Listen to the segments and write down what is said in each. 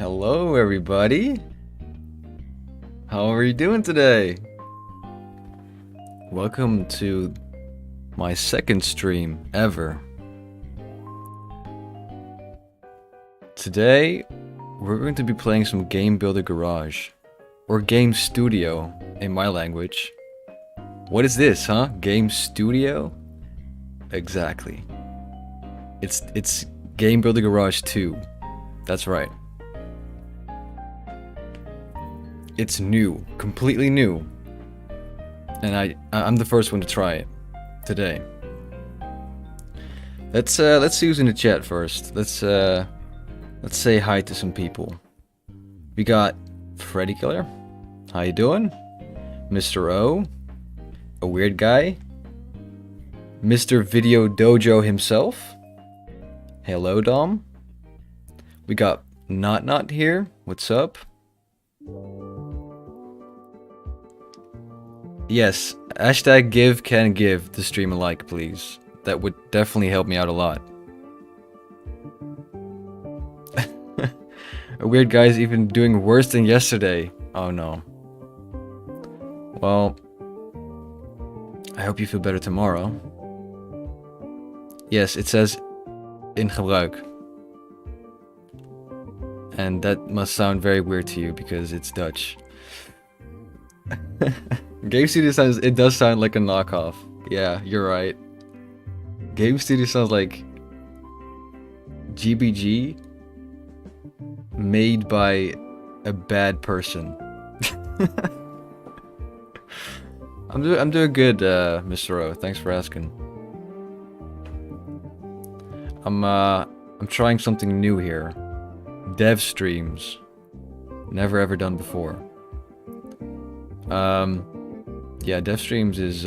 Hello, everybody. How are you doing today? Welcome to my second stream ever. Today, we're going to be playing some Game Builder Garage, or Game Studio in my language. What is this, huh? Game Studio? Exactly. It's Game Builder Garage 2. That's right. It's new, completely new, and I'm the first one to try it today. Let's see who's in the chat first. Let's say hi to some people. We got Freddy Killer. How you doing? Mr. O, a weird guy. Mr. Video Dojo himself. Hello, Dom. We got Not here. What's up? Yes, hashtag give can give the stream a like, please. That would definitely help me out a lot. A weird guy's even doing worse than yesterday. Oh no. Well, I hope you feel better tomorrow. Yes, it says in gebruik. And that must sound very weird to you because it's Dutch. Game Studio sounds, it does sound like a knockoff. Yeah, you're right. Game Studio sounds like GBG made by a bad person. I'm doing good, Mr. O. Thanks for asking. I'm trying something new here. Dev streams. Never ever done before. Yeah, dev streams is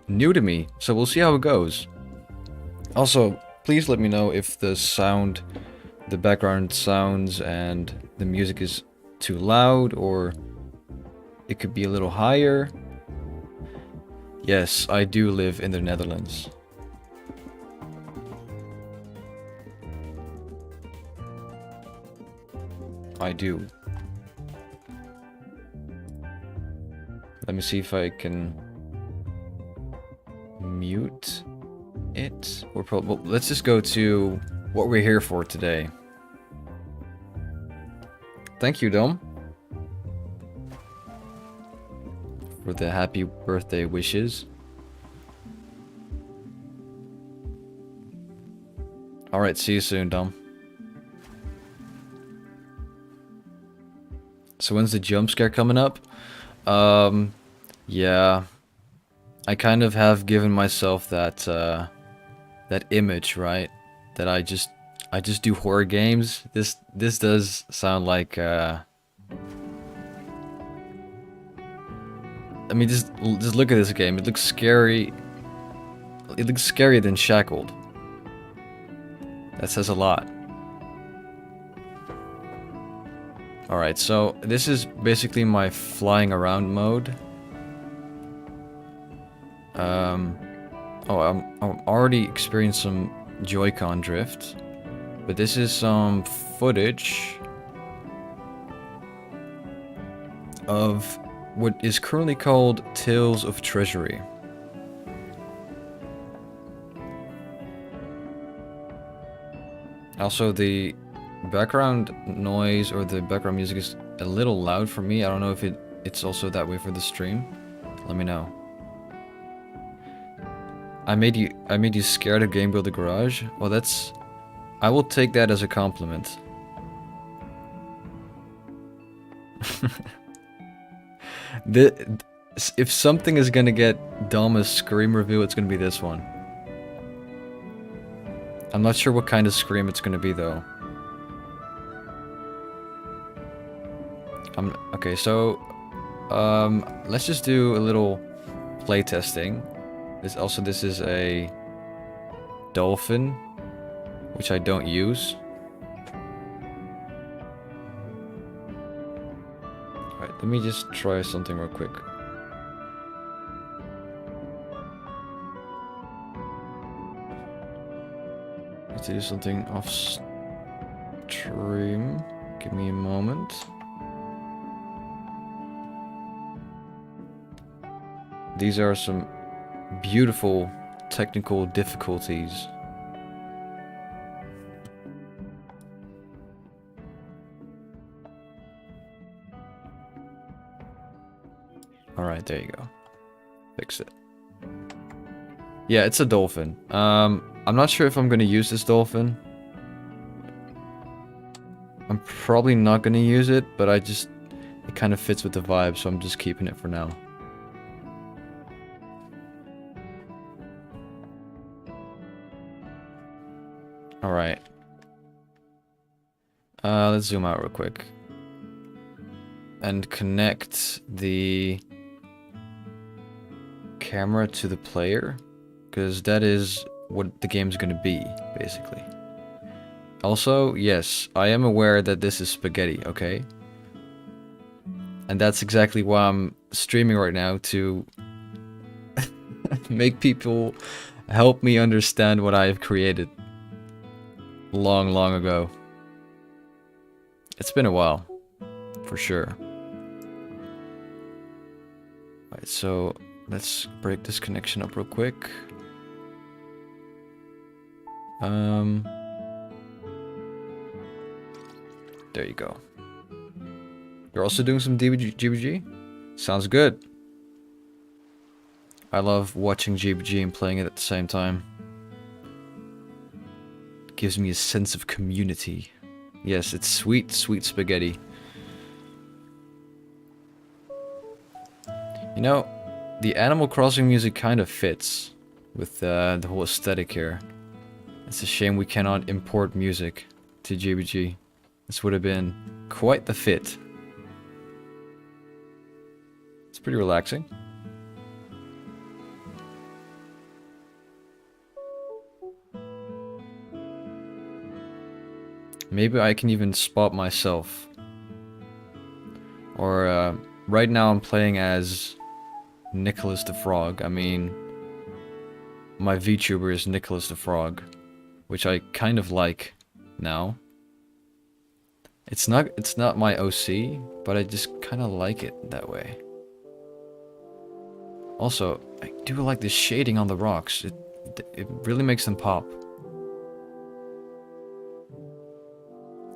new to me, so we'll see how it goes. Also, please let me know if the sound, the background sounds and the music is too loud, or it could be a little higher. Yes, I do live in the Netherlands. I do. Let me see if I can mute it. Well, let's just go to what we're here for today. Thank you, Dom, for the happy birthday wishes. Alright, see you soon, Dom. So when's the jump scare coming up? Yeah, I kind of have given myself that that image, right? That I just do horror games. This does sound like I mean, just look at this game. It looks scary. It looks scarier than Shackled. That says a lot. Alright, so this is basically my flying around mode. I'm already experiencing some Joy-Con drift, but this is some footage of what is currently called Tales of Treasury. Also, the background noise or the background music is a little loud for me. I don't know if it's also that way for the stream. Let me know. I made you scared of Game Builder Garage? Well, I will take that as a compliment. If something is gonna get Dama's scream review, it's gonna be this one. I'm not sure what kind of scream it's gonna be though. Okay, so let's just do a little play testing. This is a dolphin, which I don't use. Alright, let me just try something real quick. Need to do something off stream. Give me a moment. These are some beautiful technical difficulties. Alright, there you go. Fix it. Yeah, it's a dolphin. I'm not sure if I'm gonna use this dolphin. I'm probably not gonna use it, but it kind of fits with the vibe, so I'm just keeping it for now. Alright. Let's zoom out real quick. And connect the camera to the player, because that is what the game's gonna be, basically. Also, yes, I am aware that this is spaghetti, okay? And that's exactly why I'm streaming right now, to make people help me understand what I've created long, long ago. It's been a while, for sure. Alright, so let's break this connection up real quick. There you go. You're also doing some GBG? Sounds good. I love watching GBG and playing it at the same time. It gives me a sense of community. Yes, it's sweet, sweet spaghetti. You know, the Animal Crossing music kind of fits with the whole aesthetic here. It's a shame we cannot import music to GBG. This would have been quite the fit. It's pretty relaxing. Maybe I can even spot myself. Or, right now I'm playing as Nicholas the Frog. I mean, my VTuber is Nicholas the Frog, which I kind of like now. It's not my OC, but I just kind of like it that way. Also, I do like the shading on the rocks. It really makes them pop.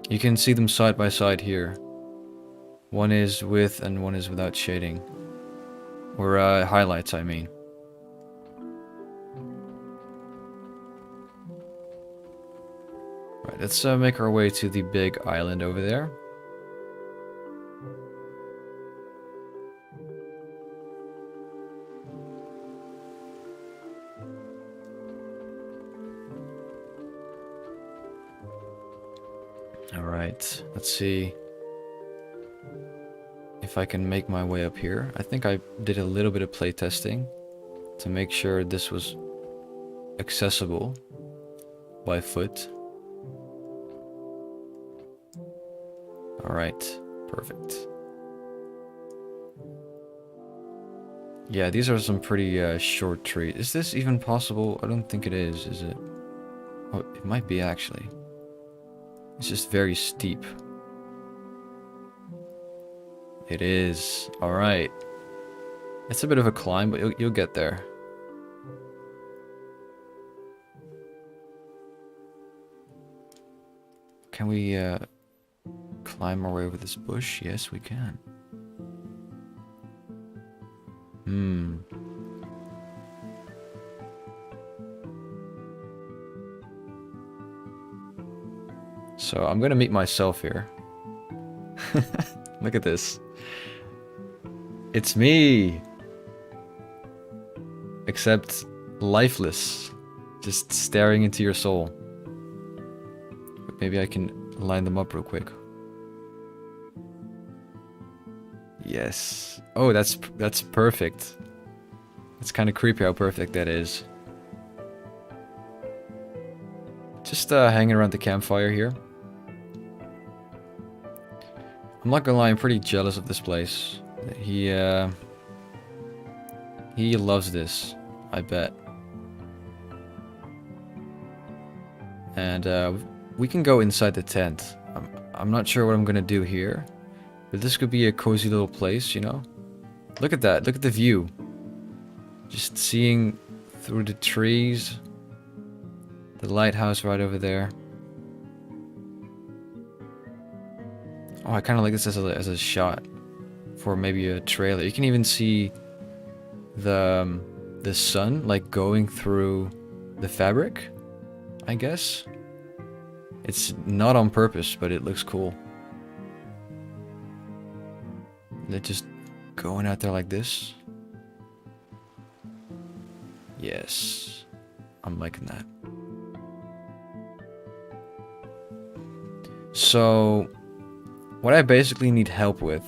You can see them side by side here. One is with and one is without shading. Or highlights, I mean. Right, let's make our way to the big island over there. Alright, let's see if I can make my way up here. I think I did a little bit of playtesting to make sure this was accessible by foot. Alright, perfect. Yeah, these are some pretty short trees. Is this even possible? I don't think it is it? Oh, it might be actually. It's just very steep. It is. Alright. It's a bit of a climb, but you'll get there. Can we climb our way over this bush? Yes, we can. So I'm gonna meet myself here. Look at this. It's me! Except lifeless. Just staring into your soul. But maybe I can line them up real quick. Yes. Oh, that's perfect. It's kind of creepy how perfect that is. Just hanging around the campfire here. I'm not gonna lie, I'm pretty jealous of this place. He loves this, I bet. And we can go inside the tent. I'm not sure what I'm gonna do here. But this could be a cozy little place, you know? Look at that. Look at the view. Just seeing through the trees. The lighthouse right over there. Oh, I kind of like this as a shot for maybe a trailer. You can even see the sun like going through the fabric, I guess. It's not on purpose, but it looks cool. They're just going out there like this. Yes, I'm liking that. So, what I basically need help with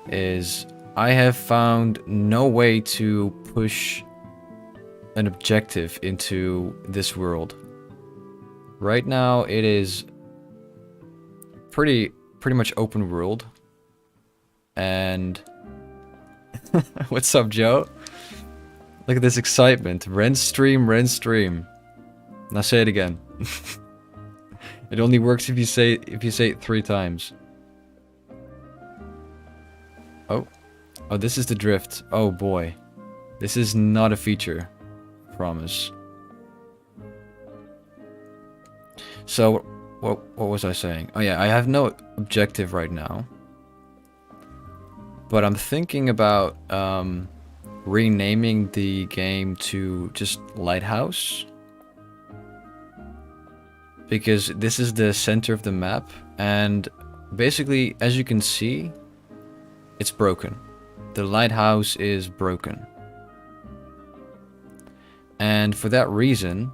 is I have found no way to push an objective into this world. Right now it is pretty much open world. And what's up, Joe? Look at this excitement. Rent stream, rent stream. Now say it again. It only works if you say it 3 times. Oh. Oh, this is the drift. Oh boy. This is not a feature. I promise. So, what was I saying? Oh yeah, I have no objective right now. But I'm thinking about renaming the game to just Lighthouse. Because this is the center of the map, and basically, as you can see, it's broken. The lighthouse is broken. And for that reason,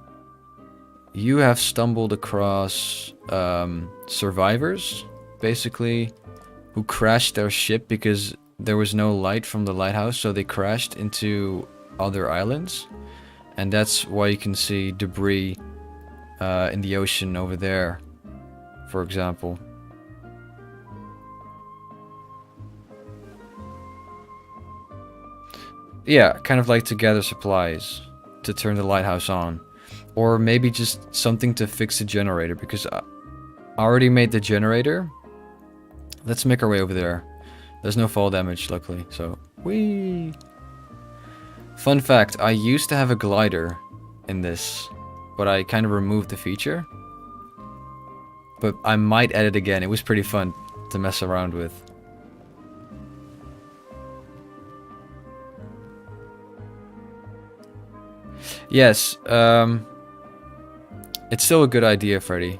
you have stumbled across survivors, basically, who crashed their ship because there was no light from the lighthouse, so they crashed into other islands. And that's why you can see debris in the ocean over there, for example. Yeah, kind of like to gather supplies to turn the lighthouse on. Or maybe just something to fix the generator, because I already made the generator. Let's make our way over there. There's no fall damage, luckily, so... Whee! Fun fact, I used to have a glider in this, but I kind of removed the feature. But I might add it again. It was pretty fun to mess around with. Yes, it's still a good idea, Freddy.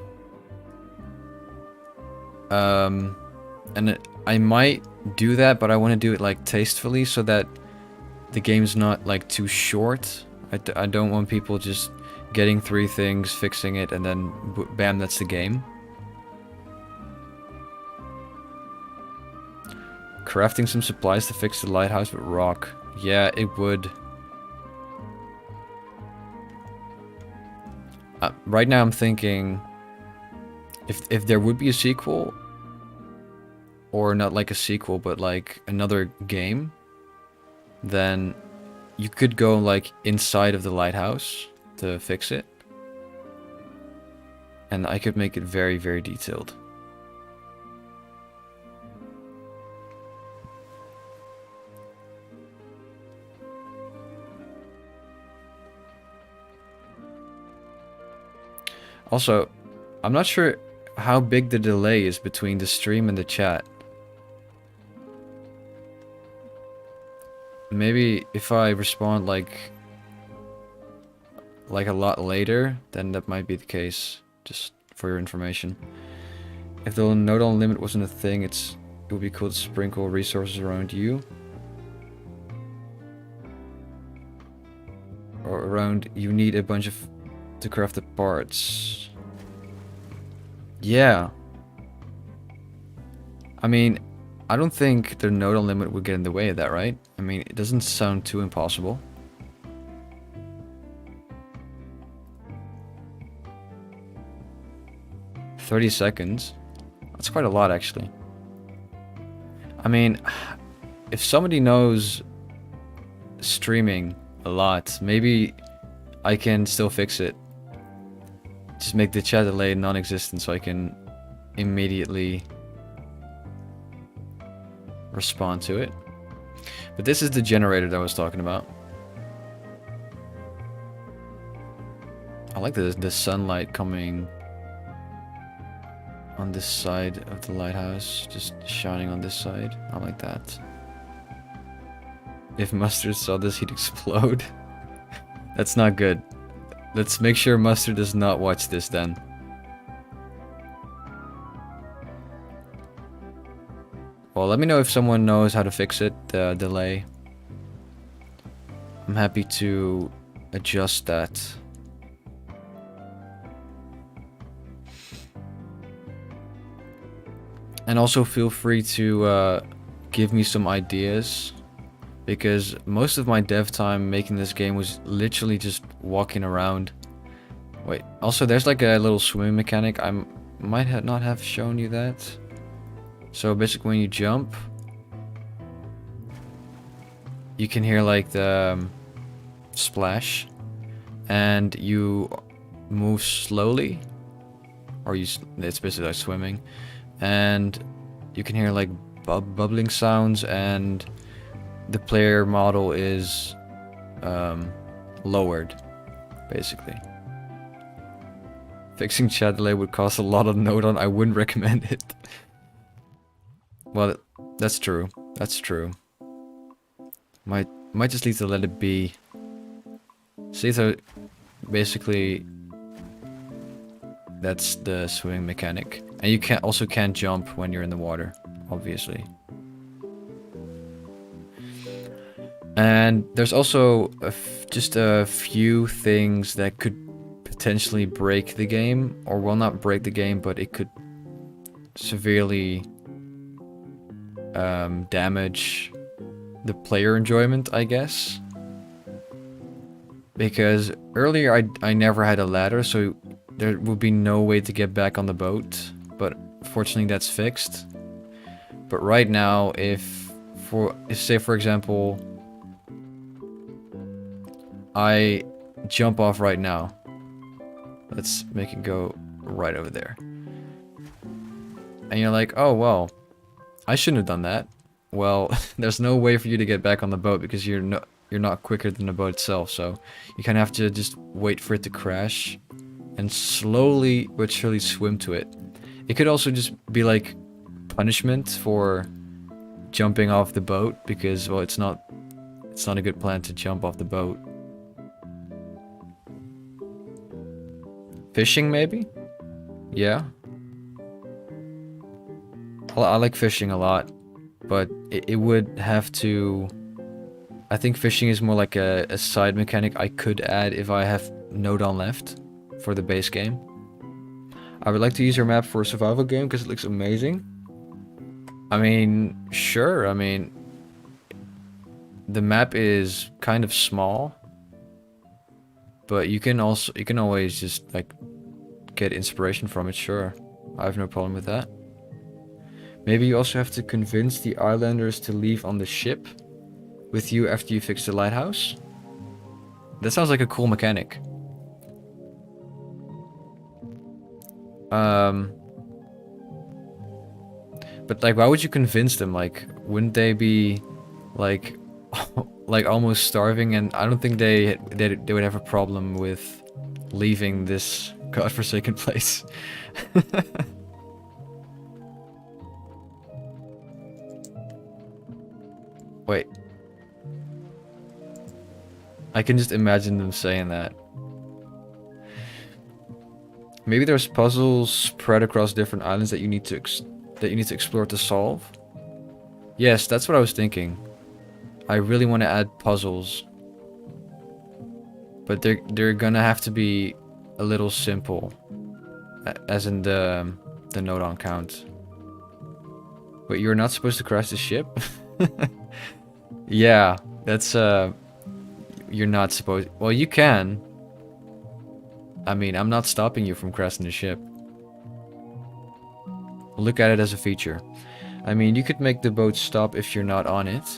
And I might do that, but I want to do it like tastefully so that the game's not like too short. I don't want people just getting 3 things, fixing it, and then bam, that's the game. Crafting some supplies to fix the lighthouse with rock. Yeah, it would. Right now I'm thinking if there would be a sequel, or not like a sequel, but like another game, then you could go like inside of the lighthouse to fix it. And I could make it very, very detailed. Also, I'm not sure how big the delay is between the stream and the chat. Maybe if I respond like a lot later, then that might be the case, just for your information. If the node on limit wasn't a thing, it would be cool to sprinkle resources around you. Or around, you need a bunch of to craft the parts. Yeah. I mean, I don't think the node on limit would get in the way of that, right? I mean, it doesn't sound too impossible. $30 seconds. That's quite a lot, actually. I mean, if somebody knows streaming a lot, maybe I can still fix it. just make the chat delay non-existent so I can immediately respond to it. But this is the generator that I was talking about. I like the sunlight coming on this side of the lighthouse, just shining on this side. I like that. If Mustard saw this, he'd explode. That's not good. Let's make sure Mustard does not watch this then. Well, let me know if someone knows how to fix it, the delay. I'm happy to adjust that. And also feel free to give me some ideas, because most of my dev time making this game was literally just walking around. Wait, also there's like a little swimming mechanic. I might not have shown you that. So basically when you jump, you can hear like the splash, and you move slowly, or it's basically like swimming, and you can hear like bubbling sounds, and the player model is lowered, basically. Fixing chat delay would cost a lot of node on. I wouldn't recommend it. Well, that's true. That's true. Might just need to let it be. See, so basically that's the swimming mechanic, and you can't jump when you're in the water, obviously. And there's also just a few things that could potentially break the game, or well, not break the game, but it could severely damage the player enjoyment, I guess. Because earlier I never had a ladder, so there would be no way to get back on the boat, but fortunately that's fixed. But right now, if say for example I jump off right now, let's make it go right over there, and you're like, oh well, I shouldn't have done that. Well, there's no way for you to get back on the boat because you're not quicker than the boat itself, so you kind of have to just wait for it to crash and slowly but surely swim to it. It could also just be like punishment for jumping off the boat, because well, it's not a good plan to jump off the boat. Fishing maybe? Yeah. I like fishing a lot, but it would have to... I think fishing is more like a side mechanic I could add if I have node on left for the base game. I would like to use your map for a survival game because it looks amazing. I mean, sure, I mean... The map is kind of small, but you can always just like get inspiration from it, sure. I have no problem with that. Maybe you also have to convince the islanders to leave on the ship with you after you fix the lighthouse. That sounds like a cool mechanic. But like, why would you convince them? Like, wouldn't they be like like almost starving? And I don't think they would have a problem with leaving this godforsaken place. Wait. I can just imagine them saying that. Maybe there's puzzles spread across different islands that you need to explore to solve. Yes, that's what I was thinking. I really want to add puzzles, but they're gonna have to be a little simple, as in the node on count. Wait, you're not supposed to crash the ship? Yeah, that's you're not supposed... Well, you can. I mean, I'm not stopping you from crashing the ship. Look at it as a feature. I mean, you could make the boat stop if you're not on it.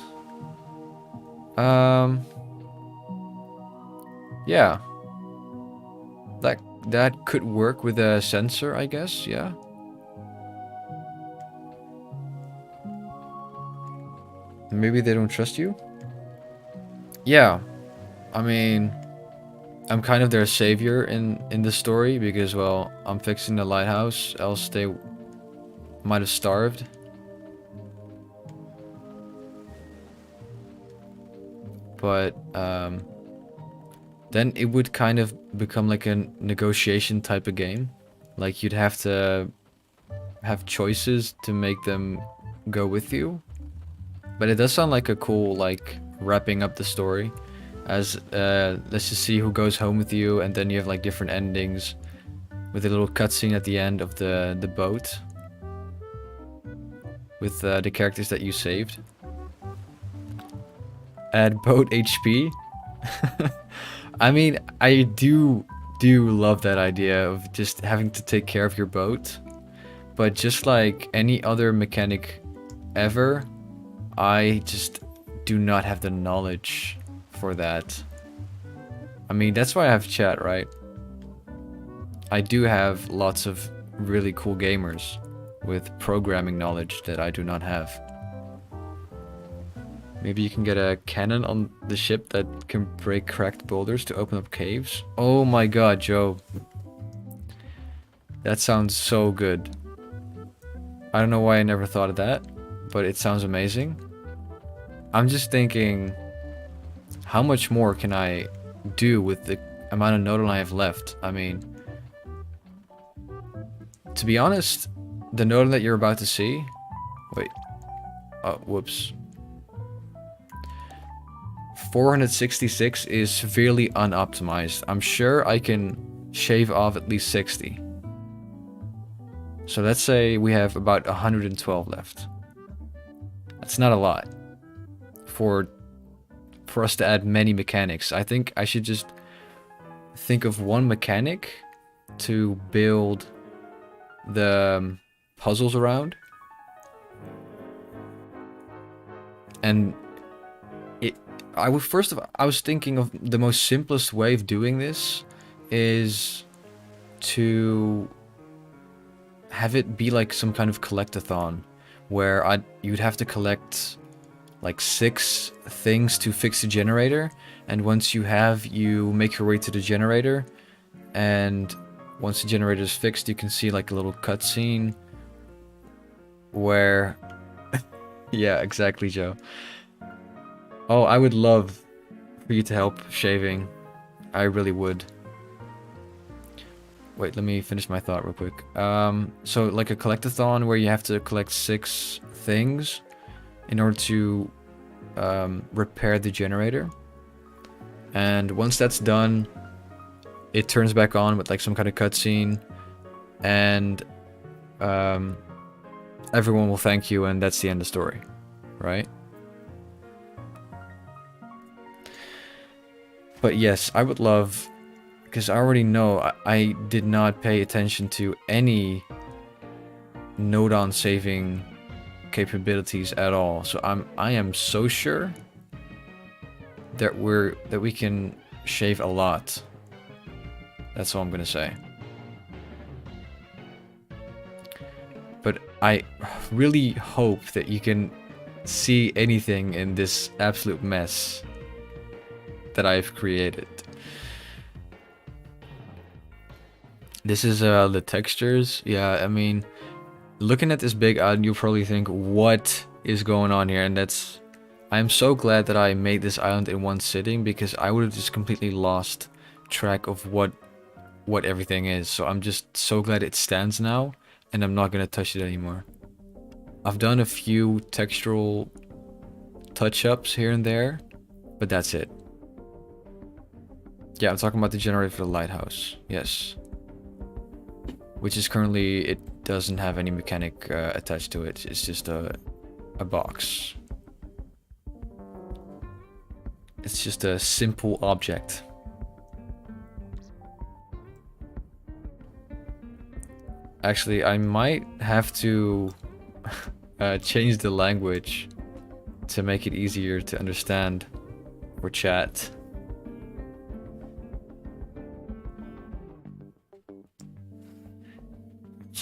Yeah. that could work with a sensor, I guess, yeah. Maybe they don't trust you? Yeah, I mean, I'm kind of their savior in the story because, well, I'm fixing the lighthouse, else they might have starved. But then it would kind of become like a negotiation type of game. Like you'd have to have choices to make them go with you. But it does sound like a cool, like, wrapping up the story. As, let's just see who goes home with you, and then you have, like, different endings. With a little cutscene at the end of the boat. With the characters that you saved. Add boat HP. I mean, I do love that idea of just having to take care of your boat. But just like any other mechanic ever, I just do not have the knowledge for that. I mean, that's why I have chat, right? I do have lots of really cool gamers with programming knowledge that I do not have. Maybe you can get a cannon on the ship that can break cracked boulders to open up caves. Oh my god, Joe. That sounds so good. I don't know why I never thought of that, but it sounds amazing. I'm just thinking, how much more can I do with the amount of nodal I have left? I mean, to be honest, the nodal that you're about to see... Wait. Oh, whoops. 466 is severely unoptimized. I'm sure I can shave off at least 60. So let's say we have about 112 left. That's not a lot for us to add many mechanics. I think I should just think of one mechanic to build the puzzles around. And I was thinking of the most simplest way of doing this is to have it be like some kind of collectathon where you'd have to collect like 6 things to fix the generator, and once you make your way to the generator, and once the generator is fixed, you can see like a little cutscene where yeah, exactly, Joe. Oh, I would love for you to help shaving. I really would. Wait, let me finish my thought real quick. So like a collectathon where you have to collect 6 things in order to repair the generator. And once that's done, it turns back on with like some kind of cutscene, and everyone will thank you, and that's the end of the story, right? But yes, I would love, because I already know I did not pay attention to any node-on saving capabilities at all. So I am so sure that we can shave a lot. That's all I'm gonna say. But I really hope that you can see anything in this absolute mess that I've created. This is the textures. Yeah, I mean, looking at this big island, you'll probably think, what is going on here? And I'm so glad that I made this island in one sitting, because I would have just completely lost track of what everything is. So I'm just so glad it stands now, and I'm not gonna touch it anymore. I've done a few textural touch-ups here and there, but that's it. Yeah, I'm talking about the generator for the lighthouse. Yes. Which is currently, it doesn't have any mechanic attached to it. It's just a box. It's just a simple object. Actually, I might have to change the language to make it easier to understand for chat.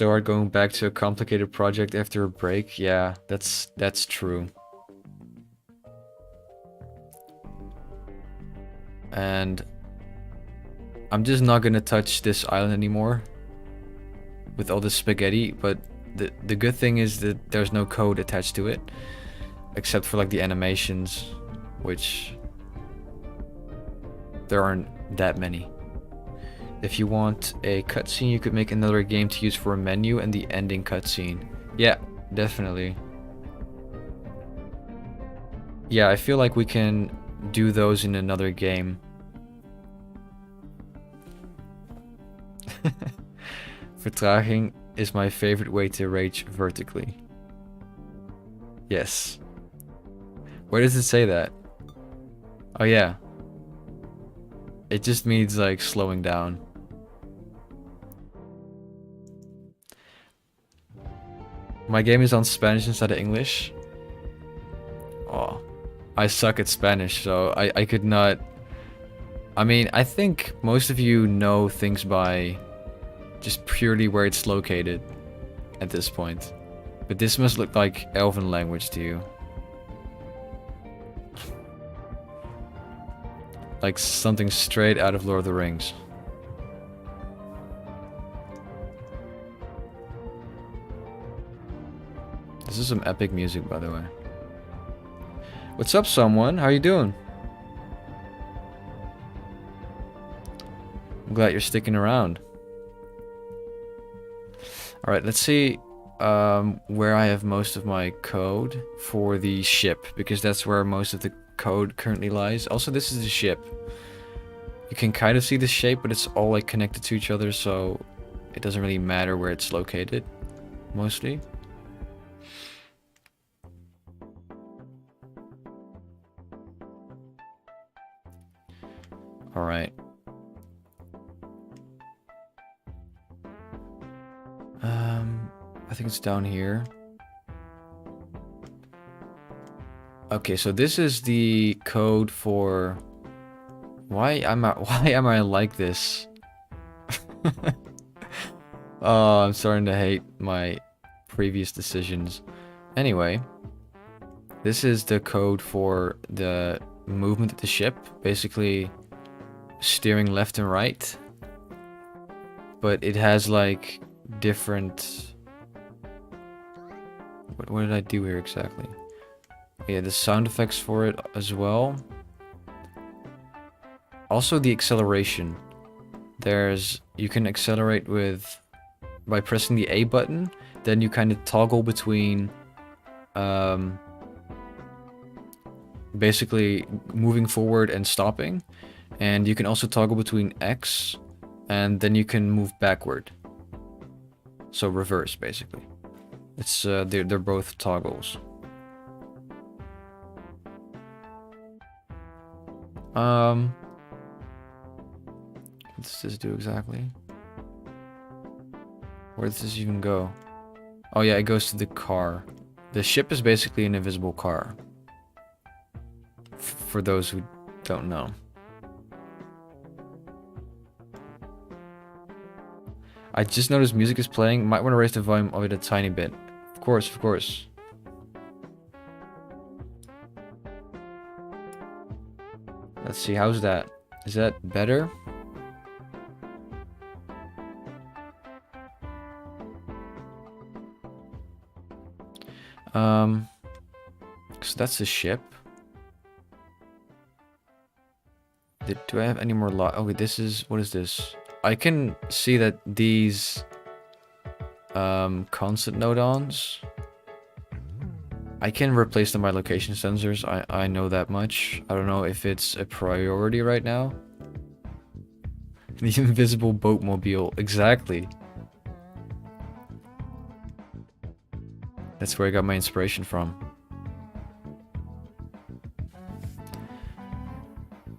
So hard going back to a complicated project after a break. Yeah, that's true. And I'm just not gonna touch this island anymore with all this spaghetti, but the good thing is that there's no code attached to it, except for like the animations, which there aren't that many. If you want a cutscene, you could make another game to use for a menu and the ending cutscene. Yeah, definitely. Yeah, I feel like we can do those in another game. Vertraging is my favorite way to rage vertically. Yes. Where does it say that? Oh yeah. It just means like slowing down. My game is on Spanish instead of English. Oh, I suck at Spanish, so I could not... I mean, I think most of you know things by just purely where it's located at this point. But this must look like Elven language to you. Like something straight out of Lord of the Rings. This is some epic music, by the way. What's up, someone? How you doing? I'm glad you're sticking around. Alright, let's see where I have most of my code for the ship, because that's where most of the code currently lies. Also, this is the ship. You can kind of see the shape, but it's all like connected to each other, so it doesn't really matter where it's located, mostly. Alright. I think it's down here. Okay, so this is the code for... Why am I like this? Oh, I'm starting to hate my previous decisions. Anyway, this is the code for the movement of the ship. Basically, steering left and right. But it has like different... What did I do here exactly? Yeah, the sound effects for it as well. Also the acceleration. You can accelerate by pressing the A button, then you kind of toggle between basically moving forward and stopping. And you can also toggle between X, and then you can move backward. So reverse, basically. It's they're both toggles. What does this do exactly? Where does this even go? Oh yeah, it goes to the car. The ship is basically an invisible car. For those who don't know. I just noticed music is playing. Might want to raise the volume of it a tiny bit. Of course, of course. Let's see, how's that? Is that better? So that's the ship. Do I have any more okay, this is... What is this? I can see that these constant node-ons, I can replace them by location sensors. I know that much. I don't know if it's a priority right now. The invisible boatmobile, exactly. That's where I got my inspiration from.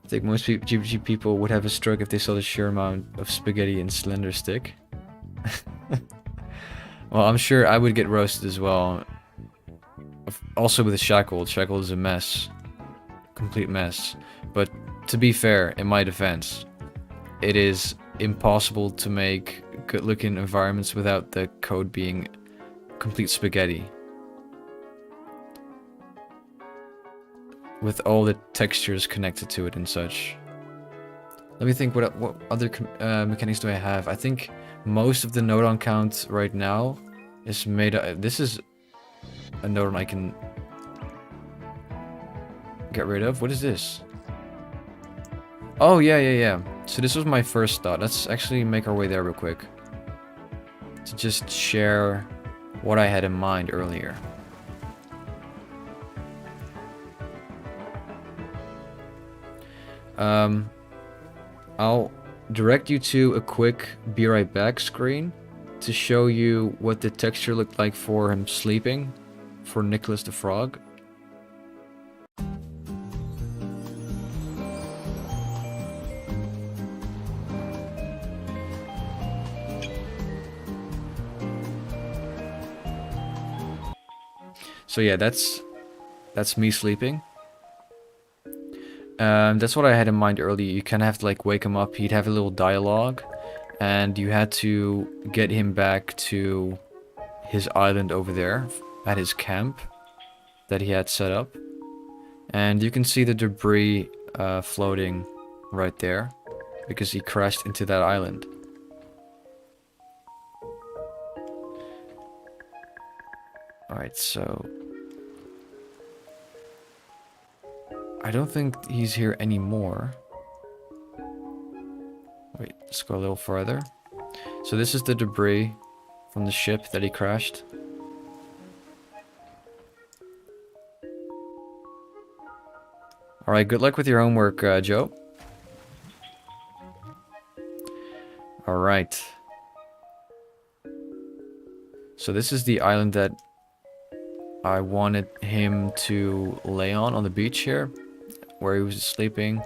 I think most GPG people would have a stroke if they saw the sheer amount of spaghetti in Slender Stick. Well, I'm sure I would get roasted as well. Also with the Shackled. Shackled is a mess. Complete mess. But to be fair, in my defense, it is impossible to make good looking environments without the code being complete spaghetti. With all the textures connected to it and such. Let me think, what other mechanics do I have? I think most of the node on count right now is made up. This is a node I can get rid of. What is this? Oh, yeah. So this was my first thought. Let's actually make our way there real quick. To just share what I had in mind earlier. I'll direct you to a quick be right back screen to show you what the texture looked like for him sleeping, for Nicholas the Frog. So yeah, that's me sleeping. That's what I had in mind earlier. You kind of have to like wake him up. He'd have a little dialogue, and you had to get him back to his island over there at his camp that he had set up. And you can see the debris floating right there because he crashed into that island. Alright, so I don't think he's here anymore. Wait, let's go a little further. So this is the debris from the ship that he crashed. Alright, good luck with your homework, Joe. Alright. So this is the island that I wanted him to lay on the beach here, where he was sleeping.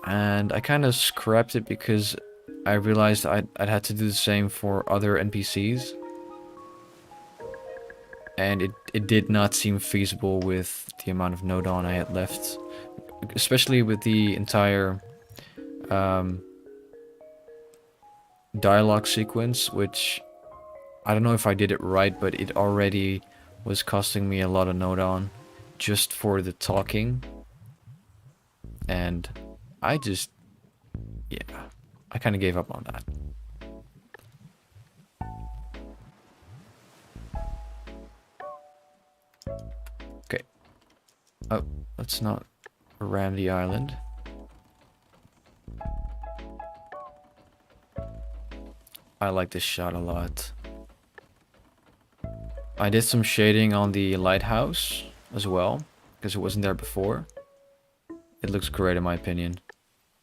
And I kind of scrapped it because I realized I'd had to do the same for other NPCs. And it did not seem feasible with the amount of node on I had left. Especially with the entire dialogue sequence, which I don't know if I did it right, but it already was costing me a lot of node on just for the talking. And I just, yeah, I kind of gave up on that. Okay. Oh, let's not ram the island. I like this shot a lot. I did some shading on the lighthouse as well, because it wasn't there before. It looks great in my opinion.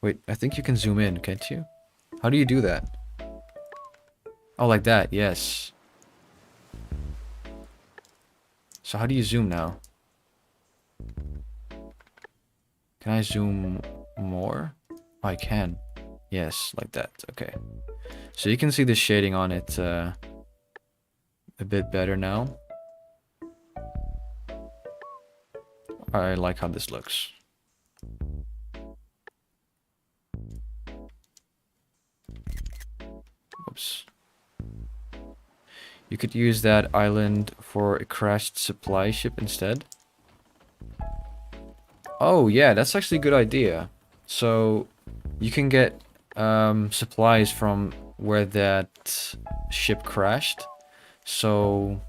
Wait, I think you can zoom in, can't you? How do you do that? Oh, like that, yes. So how do you zoom now? Can I zoom more? Oh, I can. Yes, like that, okay. So you can see the shading on it a bit better now. I like how this looks. Oops. You could use that island for a crashed supply ship instead. Oh yeah, that's actually a good idea. So you can get supplies from where that ship crashed. So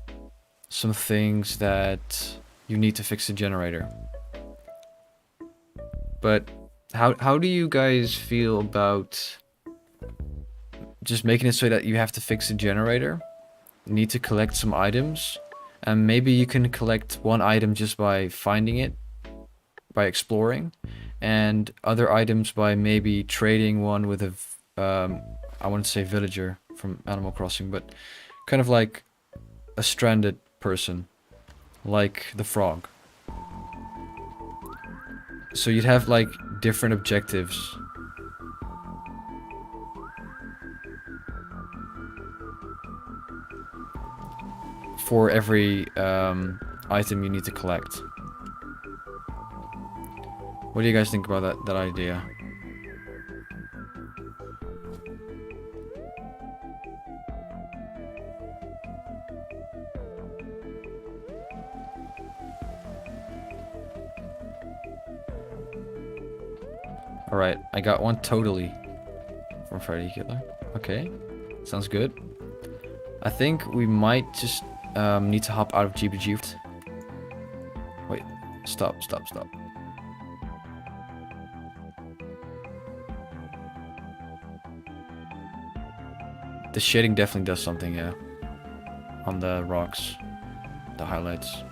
some things that you need to fix the generator. But how do you guys feel about just making it so that you have to fix the generator? You need to collect some items, and maybe you can collect one item just by finding it, by exploring, and other items by maybe trading one with a I want to say villager from Animal Crossing, but kind of like a stranded person, like the frog. So you'd have like different objectives. For every item you need to collect. What do you guys think about that idea? Alright, I got one totally from Freddy Killer. Okay, sounds good. I think we might just need to hop out of GBG. Wait, stop. The shading definitely does something, yeah. On the rocks, the highlights.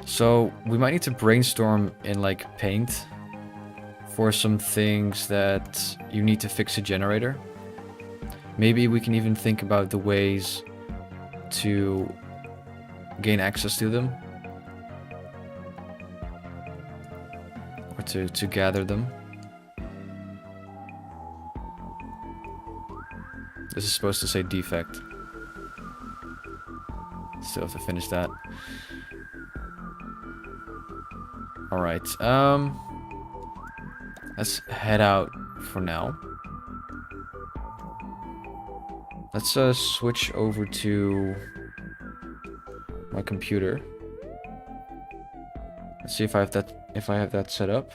So we might need to brainstorm in like Paint for some things that you need to fix a generator. Maybe we can even think about the ways to gain access to them. Or to gather them. This is supposed to say defect. Still have to finish that. Alright, let's head out for now. Let's switch over to my computer. Let's see if I have that set up.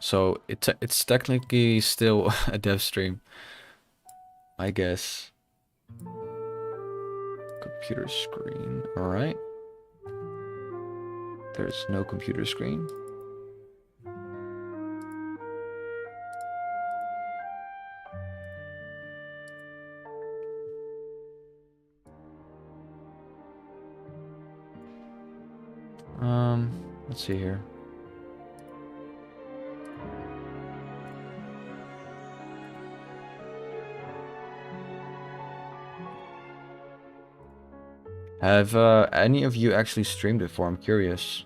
So it's technically still a dev stream, I guess. Computer screen, alright. There's no computer screen. Let's see here. Have any of you actually streamed before? I'm curious.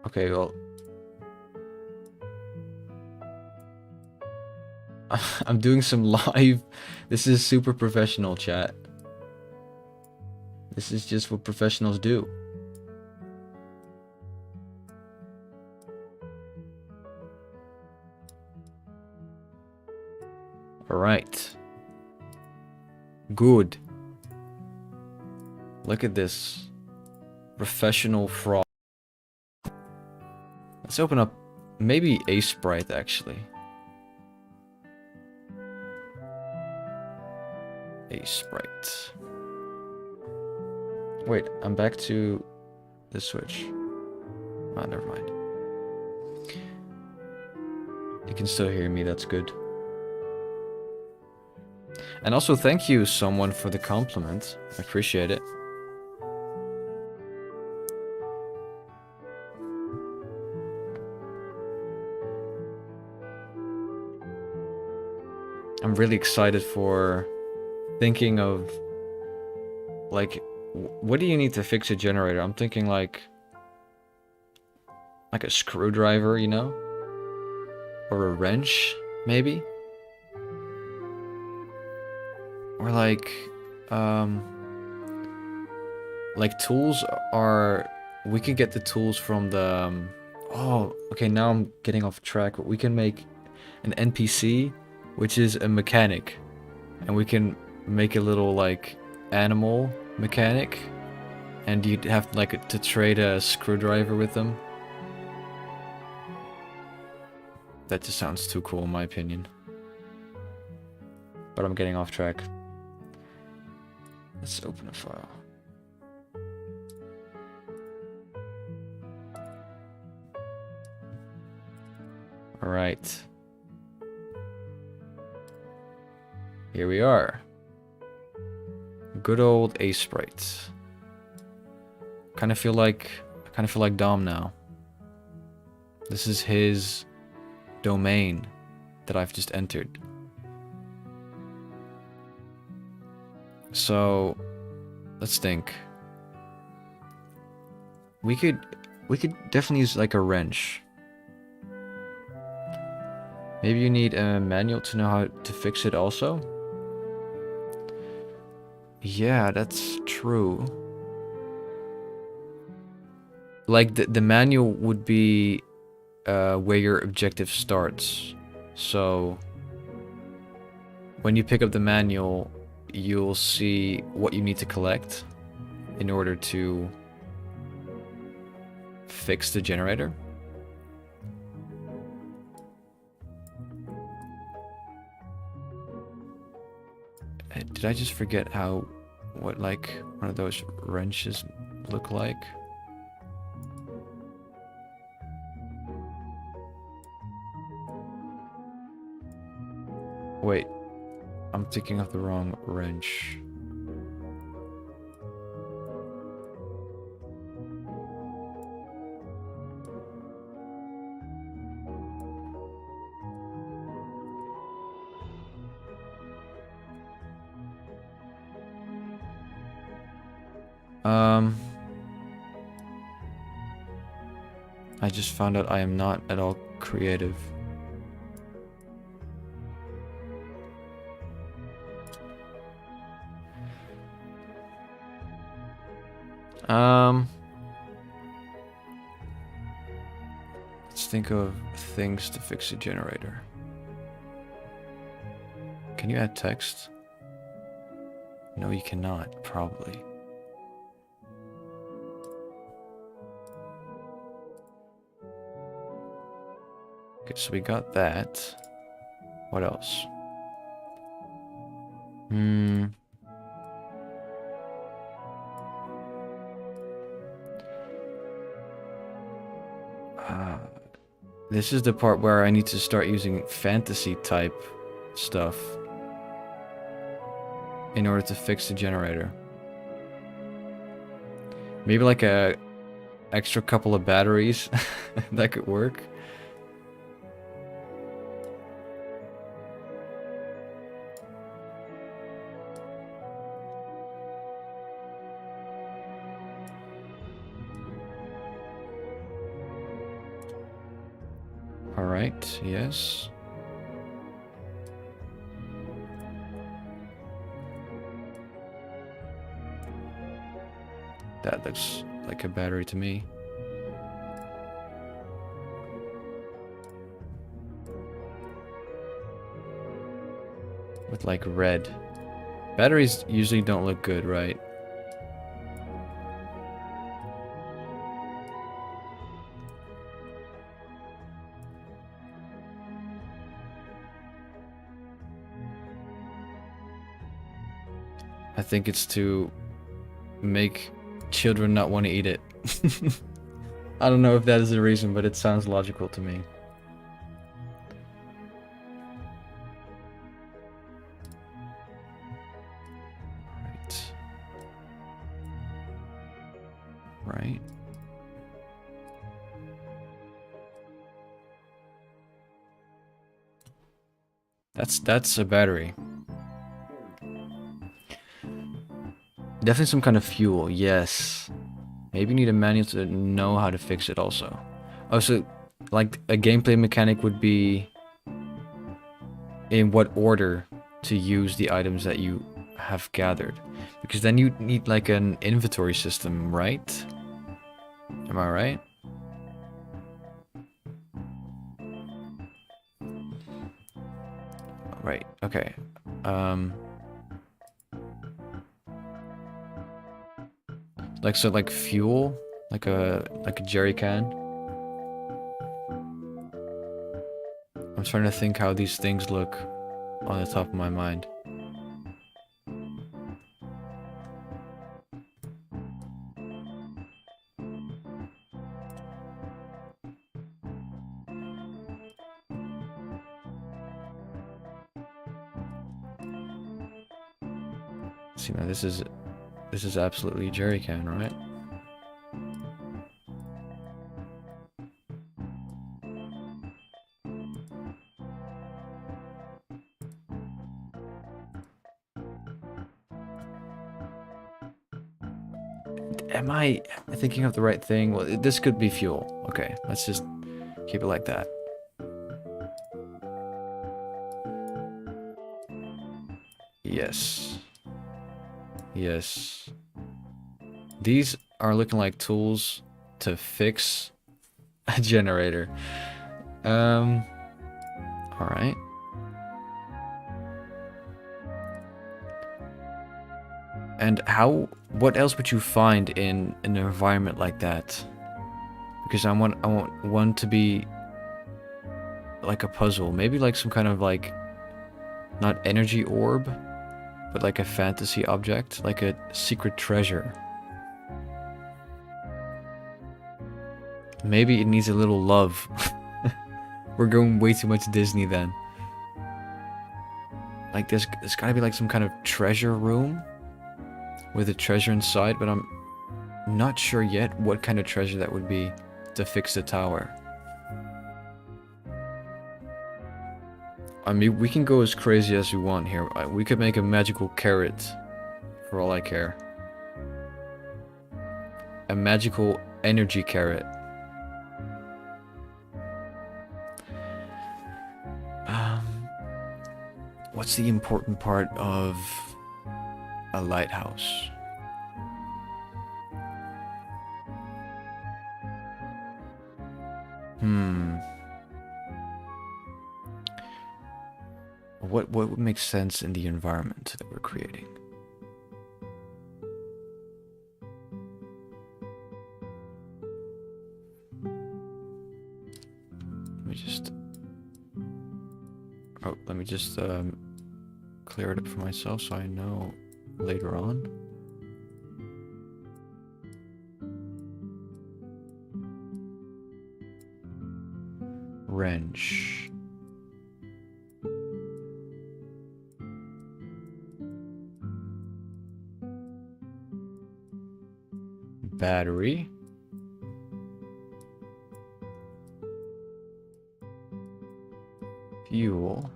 Okay, well, I'm doing some live. This is super professional, chat. This is just what professionals do. All right. Good. Look at this. Professional fraud. Let's open up maybe a sprite actually. A sprite. Wait, I'm back to the Switch. Oh, never mind. You can still hear me, that's good. And also thank you someone for the compliment. I appreciate it. I'm really excited for thinking of like what do you need to fix a generator? I'm thinking like a screwdriver, you know? Or a wrench, maybe? Or like tools are... We could get the tools from the... oh, okay, now I'm getting off track. We can make an NPC, which is a mechanic. And we can make a little, like, animal mechanic. And you'd have, like, to trade a screwdriver with them. That just sounds too cool in my opinion. But I'm getting off track. Let's open a file. Alright. Here we are. Good old A Sprite. I feel like Dom now. This is his domain that I've just entered. So let's think. We could definitely use like a wrench. Maybe you need a manual to know how to fix it also. Yeah, that's true. like the manual would be where your objective starts. So when you pick up the manual, you'll see what you need to collect in order to fix the generator. Did I just forget what like one of those wrenches look like? Wait, I'm thinking of the wrong wrench. I just found out I am not at all creative. Let's think of things to fix a generator. Can you add text? No, you cannot, probably. Okay, so we got that. What else? This is the part where I need to start using fantasy type stuff in order to fix the generator. Maybe like a extra couple of batteries that could work. Alright, yes. That looks like a battery to me. With like red. Batteries usually don't look good, right? I think it's to make children not want to eat it. I don't know if that is the reason, but it sounds logical to me. Right. That's a battery. Definitely some kind of fuel, yes. Maybe you need a manual to know how to fix it also. Oh, so like a gameplay mechanic would be in what order to use the items that you have gathered. Because then you need like an inventory system, right? Am I right? Right, okay. Like so like fuel? Like a jerry can? I'm trying to think how these things look on the top of my mind. See, now this is absolutely a jerry can, right? Am I thinking of the right thing? Well, this could be fuel. Okay, let's just keep it like that. Yes. Yes. These are looking like tools to fix a generator. Alright. And what else would you find in an environment like that? Because I want one to be like a puzzle. Maybe like some kind of like, not energy orb, but like a fantasy object, like a secret treasure. Maybe it needs a little love. We're going way too much Disney then. Like there's gotta be like some kind of treasure room with a treasure inside, but I'm not sure yet what kind of treasure that would be to fix the tower. I mean, we can go as crazy as we want here. We could make a magical carrot, for all I care. A magical energy carrot. What's the important part of a lighthouse? What would make sense in the environment that we're creating? Let me just clear it up for myself so I know later on. Wrench. Battery. Fuel.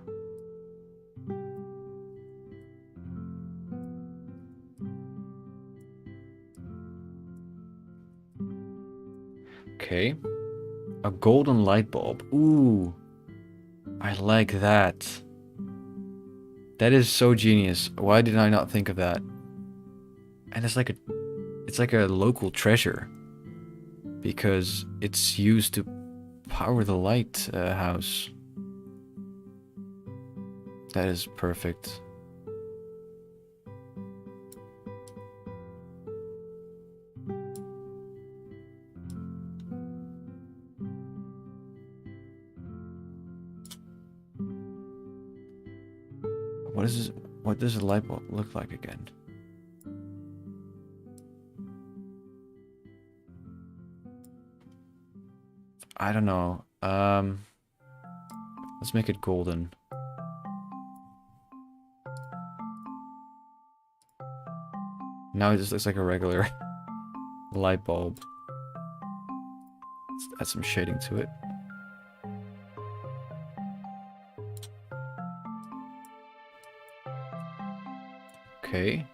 Okay. A golden light bulb. Ooh. I like that. That is so genius. Why did I not think of that? And it's like a local treasure. Because it's used to power the lighthouse. That is perfect. What does a light bulb look like again? I don't know. Let's make it golden. Now it just looks like a regular light bulb. Let's add some shading to it. Okay.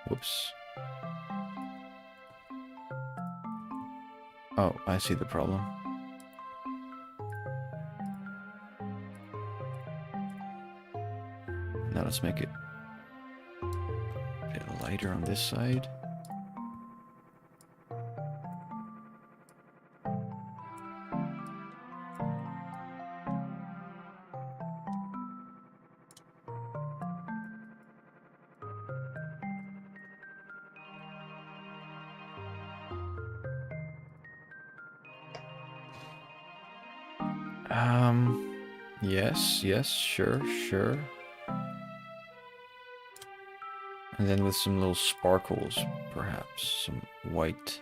Whoops. Oh, I see the problem. Now let's make it a bit lighter on this side. Yes, sure. And then with some little sparkles, perhaps, some white.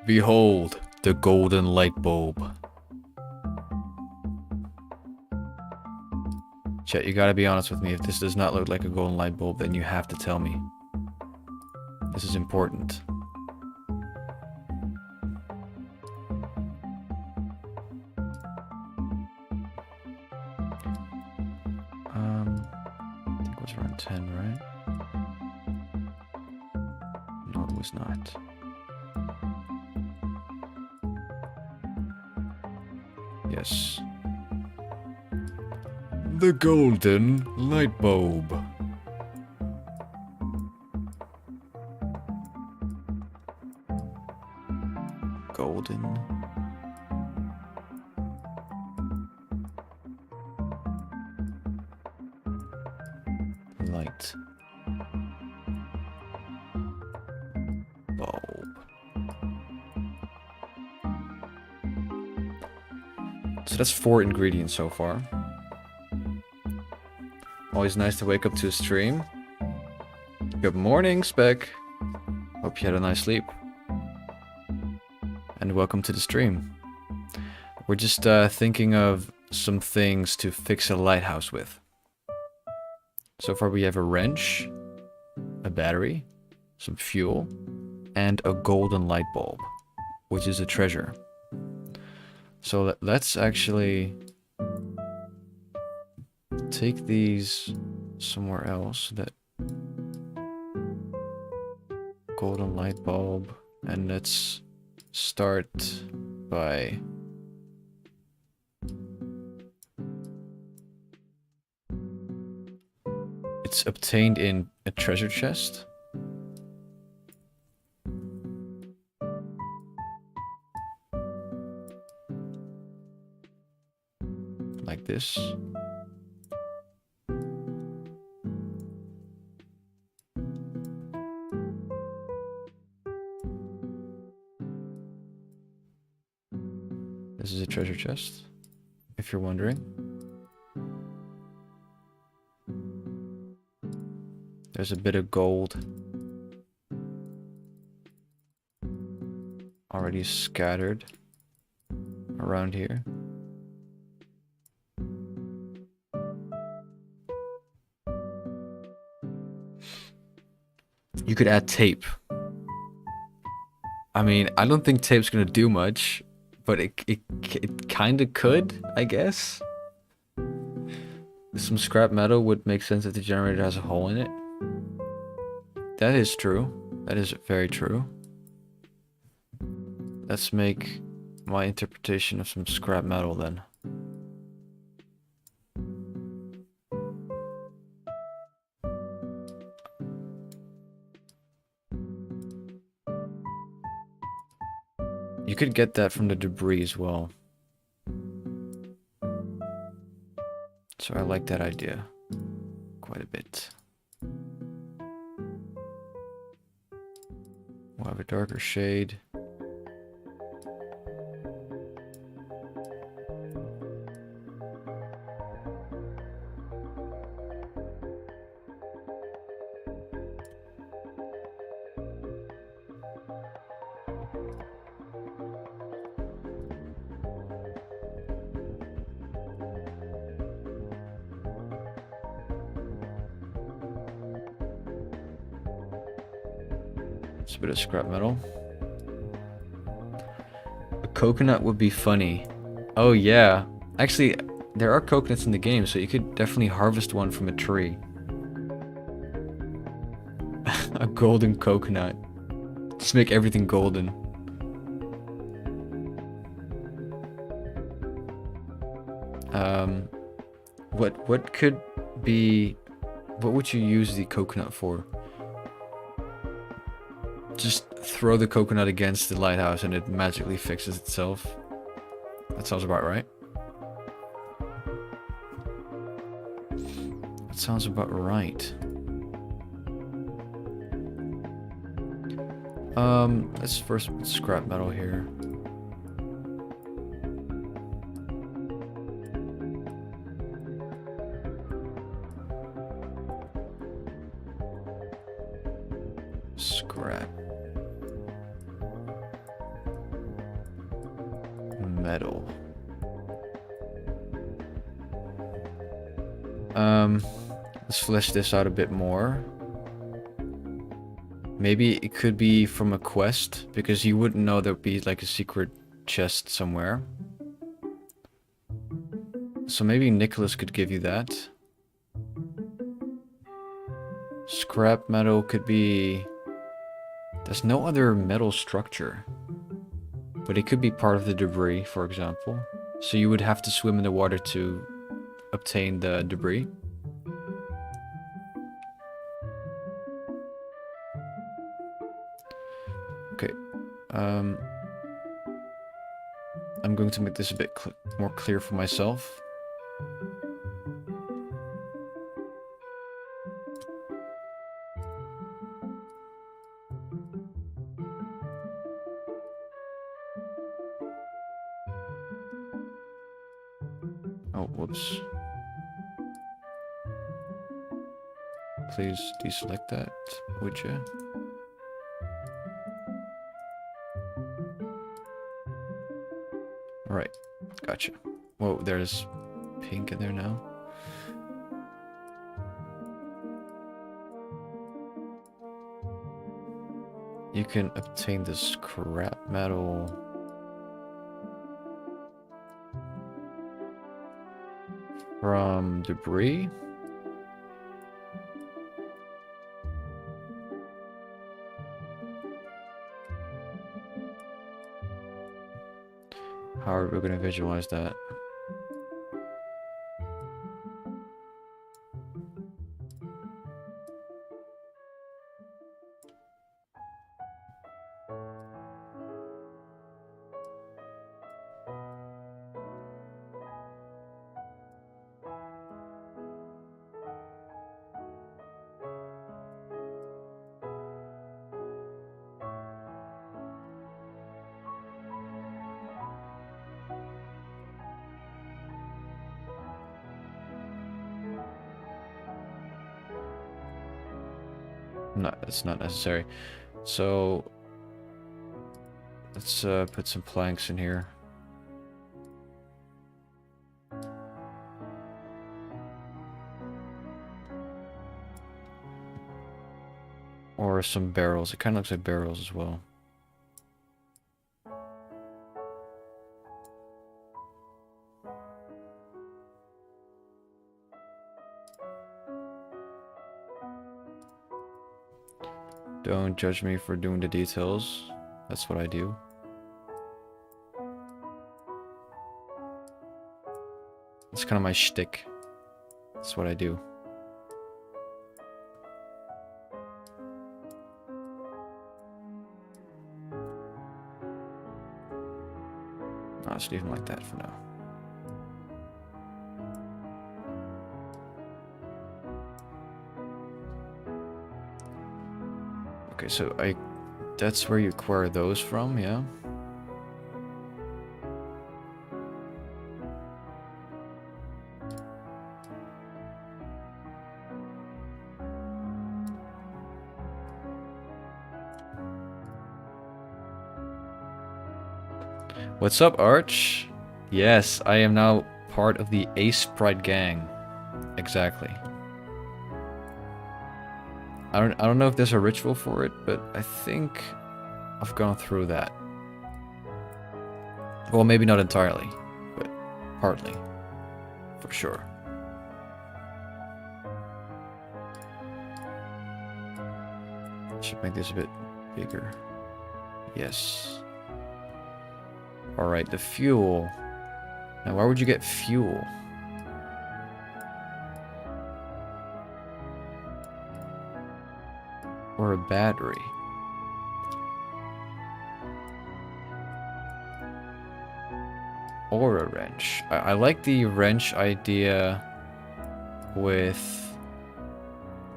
Behold, the golden light bulb. Chet, you gotta be honest with me. If this does not look like a golden light bulb, then you have to tell me. This is important. I think it was around 10, right? No, it was not. Yes. The golden light bulb. Golden light bulb. So that's 4 ingredients so far. Always nice to wake up to a stream. Good morning, Spec. Hope you had a nice sleep. And welcome to the stream. We're just thinking of some things to fix a lighthouse with. So far we have a wrench, a battery, some fuel, and a golden light bulb, which is a treasure. So let's actually take these somewhere else. That golden light bulb, and let's start by it's obtained in a treasure chest. Like this. This is a treasure chest, if you're wondering. There's a bit of gold already scattered around here. You could add tape. I mean, I don't think tape's gonna do much, but it kind of could, I guess. Some scrap metal would make sense if the generator has a hole in it. That is true. That is very true. Let's make my interpretation of some scrap metal then. You could get that from the debris as well. So I like that idea quite a bit. We'll have a darker shade. It's a bit of scrap metal. A coconut would be funny. Oh yeah. Actually, there are coconuts in the game, so you could definitely harvest one from a tree. A golden coconut. Just make everything golden. What could be... What would you use the coconut for? Just throw the coconut against the lighthouse and it magically fixes itself. That sounds about right. That sounds about right. Let's first put scrap metal here. Scrap metal. Let's flesh this out a bit more. Maybe it could be from a quest, because you wouldn't know there'd be like a secret chest somewhere. So maybe Nicholas could give you that. Scrap metal could be... There's no other metal structure. But it could be part of the debris, for example. So you would have to swim in the water to obtain the debris. Okay. I'm going to make this a bit more clear for myself. Oh, whoops. Please deselect that, would you? Alright, gotcha. Whoa, there's pink in there now. You can obtain this scrap metal from debris. How are we going to visualize that? No, it's not necessary. So let's put some planks in here. Or some barrels. It kind of looks like barrels as well. Don't judge me for doing the details. That's what I do. It's kind of my shtick. That's what I do. I'll just leave them like that for now. Okay, so that's where you acquire those from, yeah? What's up, Arch? Yes, I am now part of the Ace Pride gang. Exactly. I don't know if there's a ritual for it, but I think I've gone through that. Well, maybe not entirely, but partly, for sure. Should make this a bit bigger. Yes. Alright, the fuel. Now, where would you get fuel? Or a battery? Or a wrench. I like the wrench idea with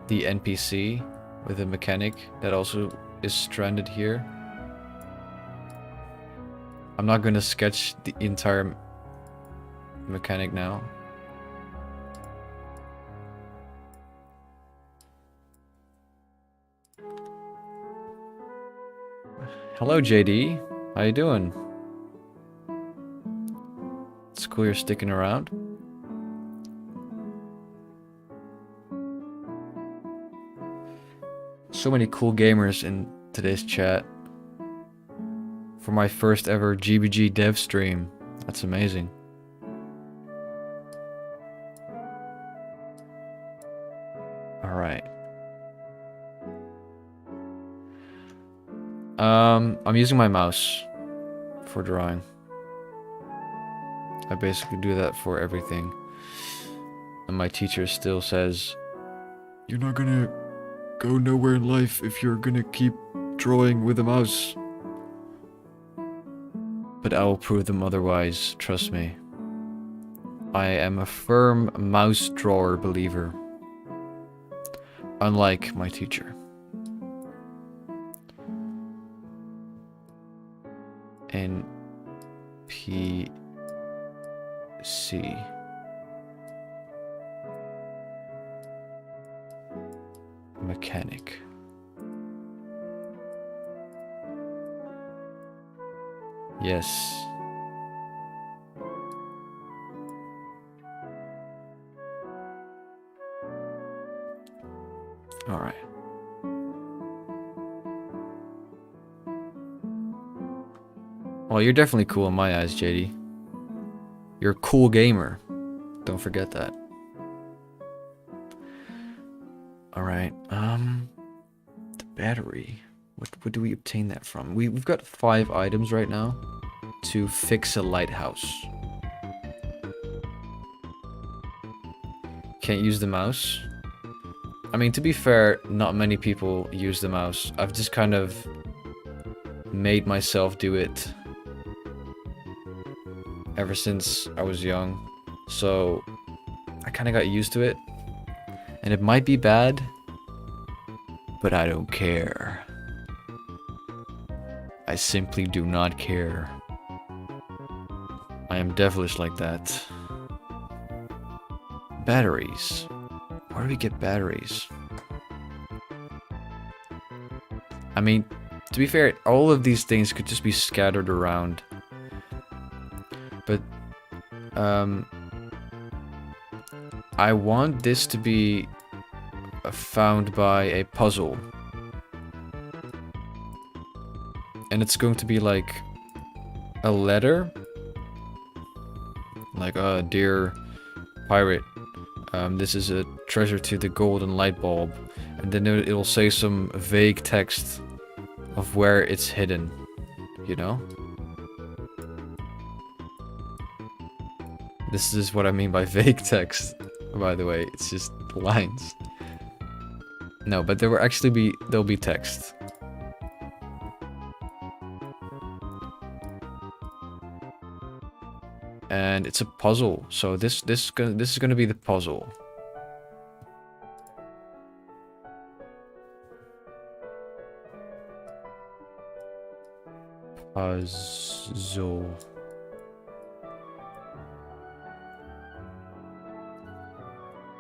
the NPC, with the mechanic that also is stranded here. I'm not going to sketch the entire mechanic now. Hello, JD. How you doing? It's cool you're sticking around. So many cool gamers in today's chat. For my first ever GBG dev stream. That's amazing. Alright. I'm using my mouse for drawing. I basically do that for everything. And my teacher still says, "You're not gonna go nowhere in life if you're gonna keep drawing with a mouse." But I will prove them otherwise, trust me. I am a firm mouse drawer believer. Unlike my teacher. NPC. Mechanic. Yes. All right. Well, you're definitely cool in my eyes, JD. You're a cool gamer. Don't forget that. All right. The battery. What do we obtain that from? We've got 5 items right now to fix a lighthouse. Can't use the mouse. I mean, to be fair, not many people use the mouse. I've just kind of made myself do it ever since I was young. So I kind of got used to it. And it might be bad, but I don't care. I simply do not care. I am devilish like that. Batteries. Where do we get batteries? I mean, to be fair, all of these things could just be scattered around. But, I want this to be found by a puzzle. And it's going to be like a letter. Like, dear pirate, this is a treasure to the golden light bulb. And then it'll say some vague text of where it's hidden, you know? This is what I mean by vague text, by the way. It's just lines. No, but there'll be text. And it's a puzzle, so this is gonna be the puzzle. Puzzle.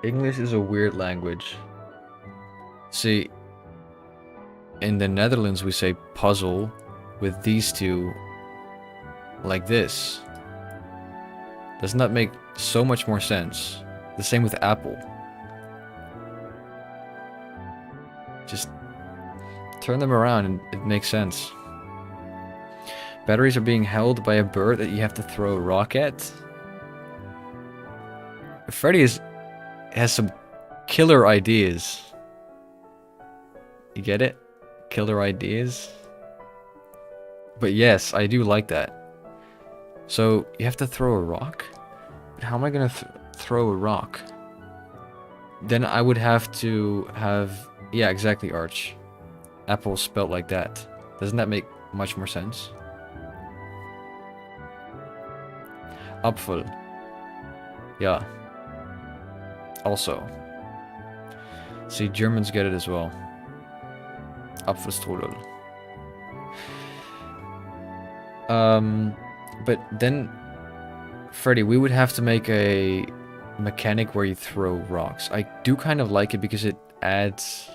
English is a weird language. See, in the Netherlands we say puzzle with these two like this. Doesn't that make so much more sense? The same with apple. Just turn them around and it makes sense. Batteries are being held by a bird that you have to throw a rock at. Freddy has some killer ideas. You get it? Killer ideas? But yes, I do like that. So, you have to throw a rock? But how am I gonna throw a rock? Then I would have to have... Yeah, exactly, Arch. Apple spelt like that. Doesn't that make much more sense? Apfel. Yeah. Also. See, Germans get it as well. Apfelstrudel. But then, Freddy, we would have to make a mechanic where you throw rocks. I do kind of like it because it adds...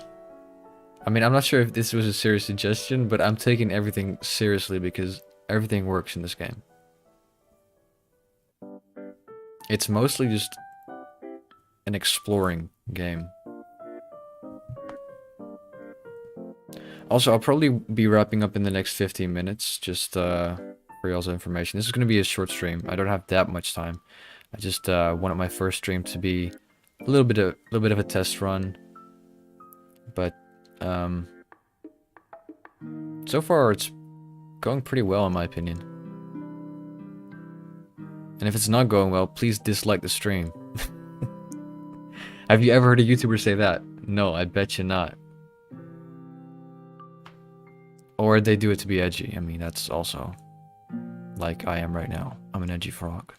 I mean, I'm not sure if this was a serious suggestion, but I'm taking everything seriously because everything works in this game. It's mostly just an exploring game. Also, I'll probably be wrapping up in the next 15 minutes, just for y'all's information. This is going to be a short stream. I don't have that much time. I just wanted my first stream to be a little bit of a test run. But so far it's going pretty well in my opinion. And if it's not going well, please dislike the stream. Have you ever heard a YouTuber say that? No, I bet you not. Or they do it to be edgy. I mean, that's also like I am right now. I'm an edgy frog.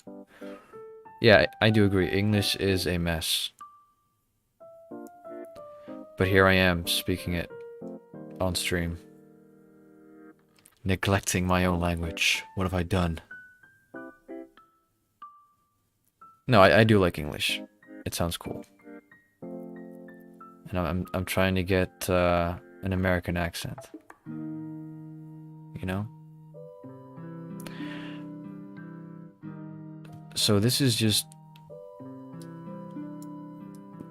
Yeah, I do agree. English is a mess. But here I am speaking it on stream. Neglecting my own language. What have I done? No, I do like English. It sounds cool. And I'm trying to get an American accent. You know? So this is just...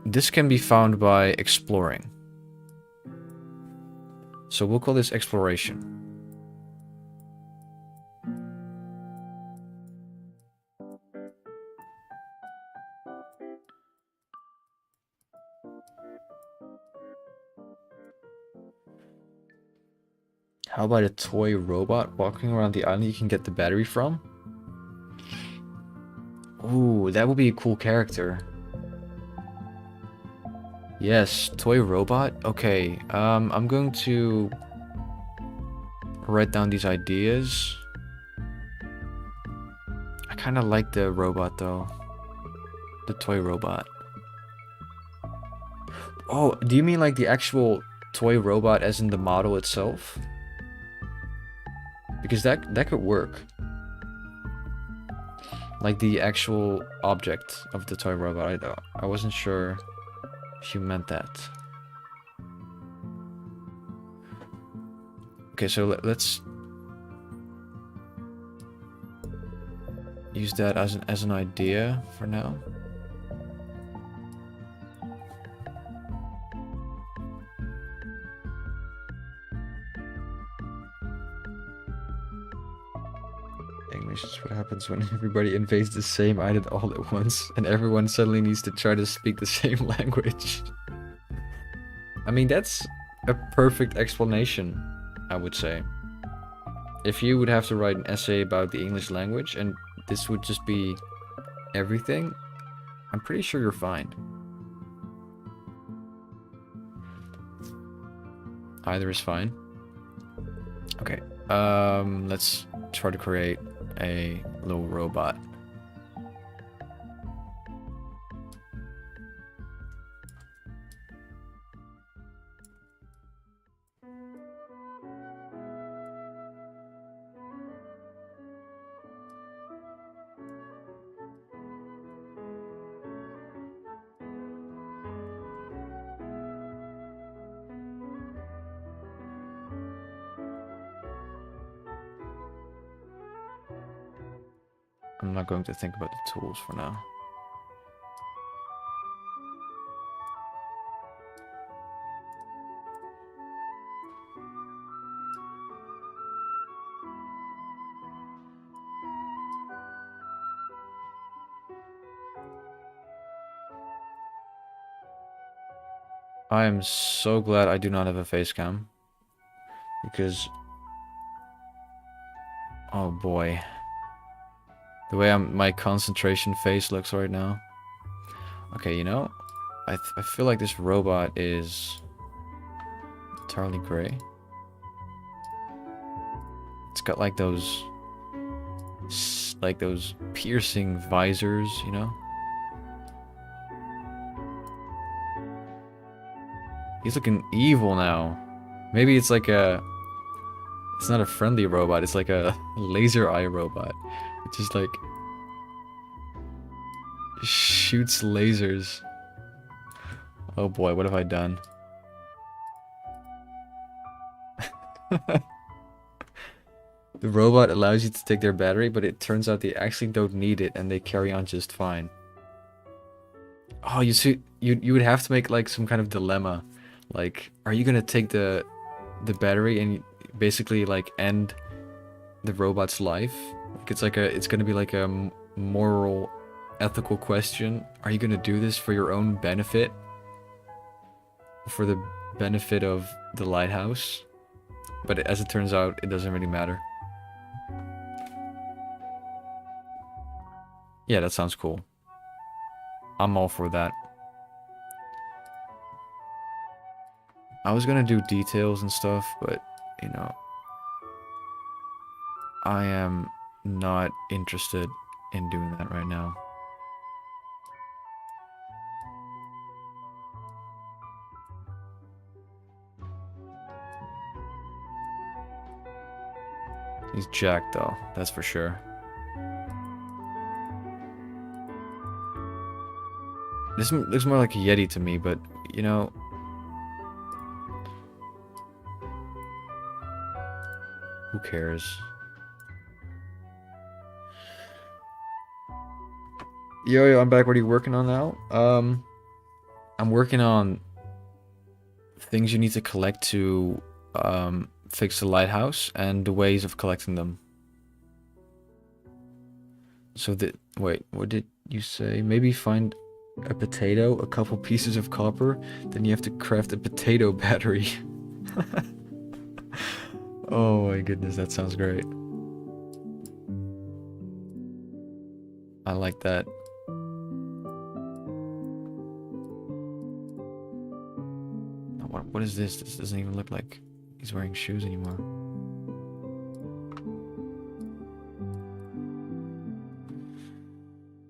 This can be found by exploring. So we'll call this exploration. How about a toy robot walking around the island you can get the battery from? Ooh, that would be a cool character. Yes, toy robot? Okay, I'm going to write down these ideas. I kind of like the robot though. The toy robot. Oh, do you mean like the actual toy robot as in the model itself? Because that could work. Like the actual object of the toy robot. I wasn't sure if you meant that. Okay, so let's use that as an idea for now. English is what happens when everybody invades the same island all at once, and everyone suddenly needs to try to speak the same language. I mean, that's a perfect explanation, I would say. If you would have to write an essay about the English language, and this would just be everything, I'm pretty sure you're fine. Either is fine. Okay, let's try to create a little robot. I'm not going to think about the tools for now. I am so glad I do not have a face cam. Because... oh boy. The way my concentration face looks right now. Okay, you know, I feel like this robot is entirely gray. It's got like those piercing visors, you know? He's looking evil now. Maybe it's like it's not a friendly robot, it's like a laser eye robot. It just like shoots lasers. Oh boy, what have I done? The robot allows you to take their battery, but it turns out they actually don't need it and they carry on just fine. Oh, you see, you would have to make like some kind of dilemma. Like, are you gonna take the battery and basically like end the robot's life? Like it's gonna be like a moral, ethical question. Are you gonna do this for your own benefit? For the benefit of the lighthouse? But as it turns out, it doesn't really matter. Yeah, that sounds cool. I'm all for that. I was gonna do details and stuff, but, you know, I am not interested in doing that right now. He's jacked though, that's for sure. This looks more like a Yeti to me, but, you know... Who cares? Yo, I'm back. What are you working on now? I'm working on things you need to collect to fix the lighthouse and the ways of collecting them. So wait, what did you say? Maybe find a potato, a couple pieces of copper, then you have to craft a potato battery. Oh my goodness, that sounds great. I like that. What is this? This doesn't even look like he's wearing shoes anymore.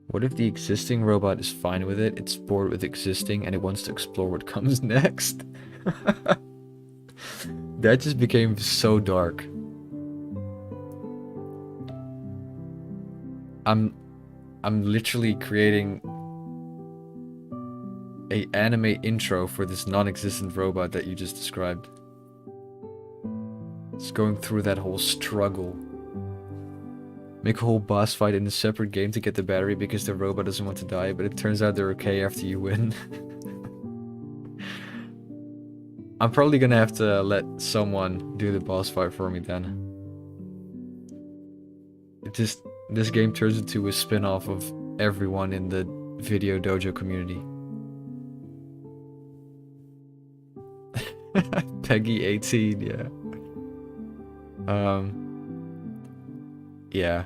What if the existing robot is fine with it, it's bored with existing, and it wants to explore what comes next? That just became so dark. I'm literally creating a anime intro for this non-existent robot that you just described. It's going through that whole struggle. Make a whole boss fight in a separate game to get the battery because the robot doesn't want to die, but it turns out they're okay after you win. I'm probably gonna have to let someone do the boss fight for me then. This game turns into a spin-off of everyone in the Video Dojo community. Peggy 18, yeah. Yeah.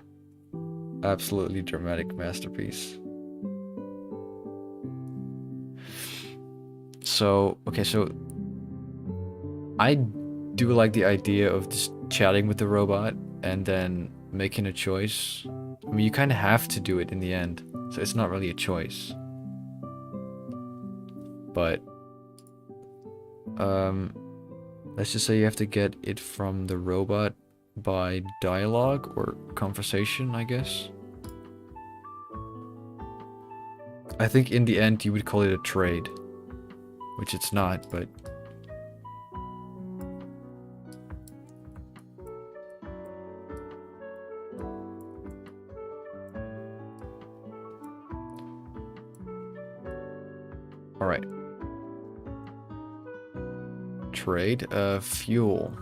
Absolutely dramatic masterpiece. So, okay, so I do like the idea of just chatting with the robot and then making a choice. I mean, you kind of have to do it in the end, so it's not really a choice. But let's just say you have to get it from the robot by dialogue or conversation, I guess. I think in the end you would call it a trade, which it's not, but... Alright. Trade, fuel.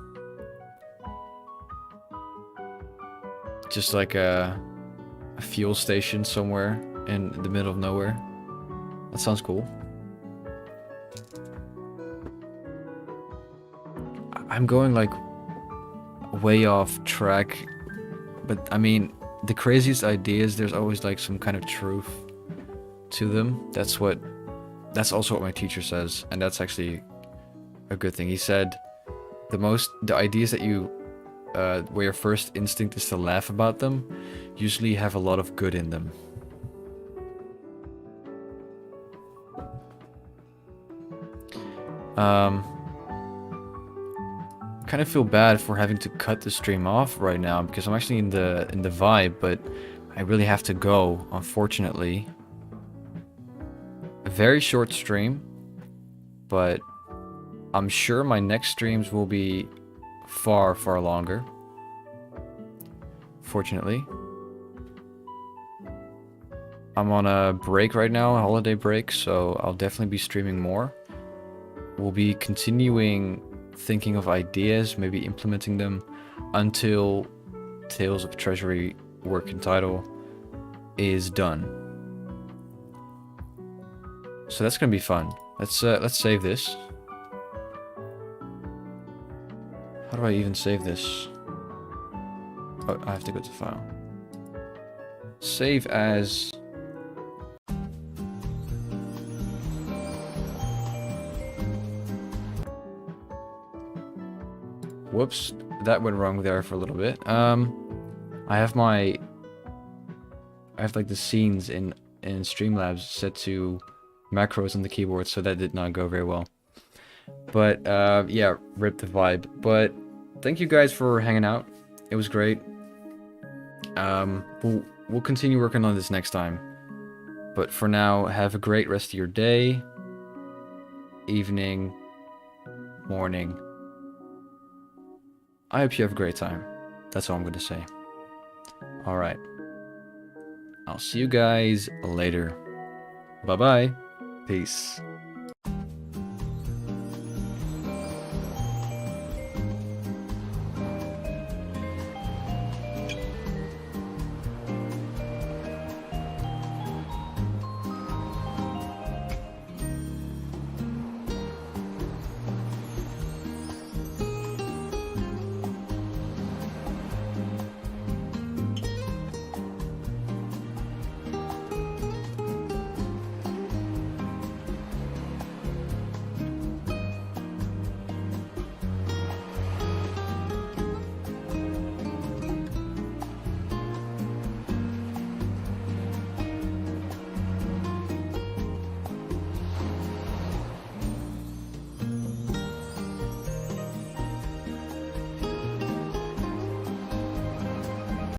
Just like a fuel station somewhere in the middle of nowhere. That sounds cool. I'm going like way off track, but I mean, the craziest ideas, there's always like some kind of truth to them. That's also what my teacher says, and that's actually a good thing. He said the ideas that you where your first instinct is to laugh about them usually have a lot of good in them. Kind of feel bad for having to cut the stream off right now because I'm actually in the vibe, but I really have to go, unfortunately. A very short stream, but I'm sure my next streams will be far, far longer. Fortunately. I'm on a break right now, a holiday break, so I'll definitely be streaming more. We'll be continuing thinking of ideas, maybe implementing them until Tales of Treasury working title is done. So that's gonna be fun. Let's save this. How do I even save this? Oh, I have to go to file. Save as... Whoops, that went wrong there for a little bit. I have like the scenes in Streamlabs set to macros on the keyboard, so that did not go very well. But yeah, rip the vibe. But thank you guys for hanging out. It was great. We'll continue working on this next time. But for now, have a great rest of your day, evening, morning. I hope you have a great time. That's all I'm going to say. Alright. I'll see you guys later. Bye-bye. Peace.